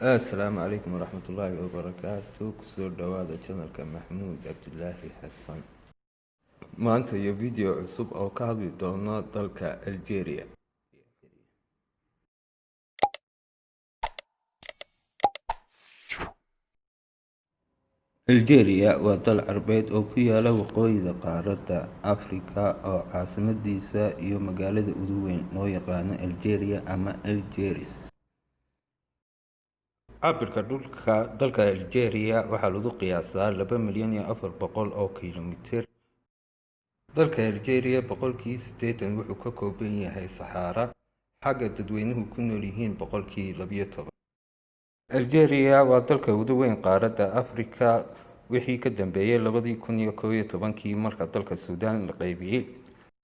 السلام عليكم ورحمة الله وبركاته. kusoo dhawaada channelka Maxamuud Cabdilaahi Xasan. maanta iyo video cusub oo ka hadli doona dalka Algeria. Algeria waa dal carbeed oo ku yaala waqooyiga qaaradda Afrika oo caasimadiisa iyo magaalada ugu weyn loo yaqaan Algeria ama Algiers. cabirka dhulka dalka Algeria waxaa lagu qiyaasaa 2,400,000 oo kiiloomitir. dalka Algeria boqolkiiba 80 wuxuu ka kooban yahay Sahara, xagga dadweynuhu ku nool yihiin boqolkiiba 12. Algeria waa dalka ugu weyn qaaradda Afrika wixii ka dambeeyay 2011 marka dalka Suudaan la qaybiyay.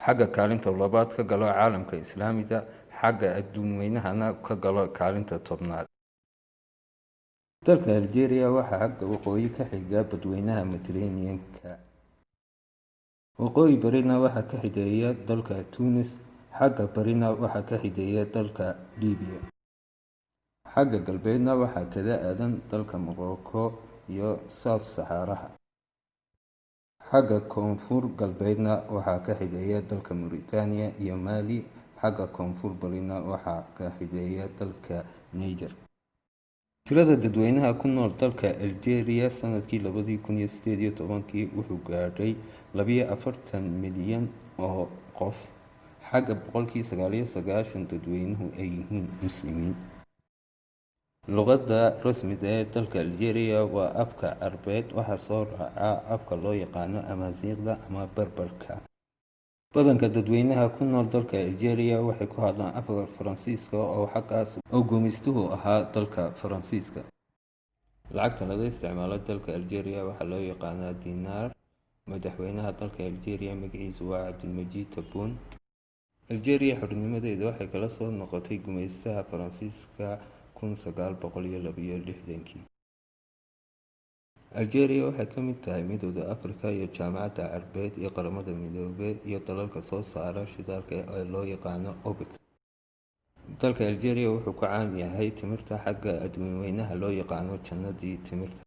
xagga kaalinta labaad ka galo caalamka Islaamiga, xagga adduunweynahana ka galo kaalinta 10aad. dalka Algeria waxaa xagga waqooyi ka xiga badweynaha Mediterranean-ka. waqooyi barina waxaa ka xigeeya dalka Tunis, xagga barina waxaa ka xigeeya dalka Liibiya. xagga galbeedna waxaa kaga aadan dalka Morocco iyo South Sahara. xagga koonfur galbeedna waxaa ka xigeeya dalka Mauritania iyo Mali. xagga koonfur barina waxaa ka xigeeya dalka Niger. tirada dadweynaha ku nool dalka Algeria sanadkii 2018 wuxuu gaadhay 42 milyan oo qof, xagga boqolkiiba 99 dadweynuhu ay yihiin muslimiin. luqadda rasmiga ee dalka Algeria waa afka Carbeed, waxaa soo raaca afka loo yaqaan Amaziiqda ama Berberka. badanka dadweynaha ku nool dalka Algeria waxay ku hadlaan afka Faransiiska oo xaggaas oo gumaystuhu ahaa dalka Faransiiska. lacagta laga isticmaalo dalka Algeria waxaa loo yaqaanaa diinaar. madaxweynaha dalka Algeria magaciisu waa Abdelmadjid Tebboune. Algeria xornimadeeda waxay kala soo noqotay gumaystaha Faransiiska 1962. Algeria waxay ka mid tahay midowda Afrika iyo jaamacadda Carbeed iyo qaramada midoobay iyo dalalka soo saara shidaalka ee loo yaqaan OPEC. dalka Algeria wuxuu ku caan yahay timirta, xagga adduunweynaha loo yaqaan jannadii timirta.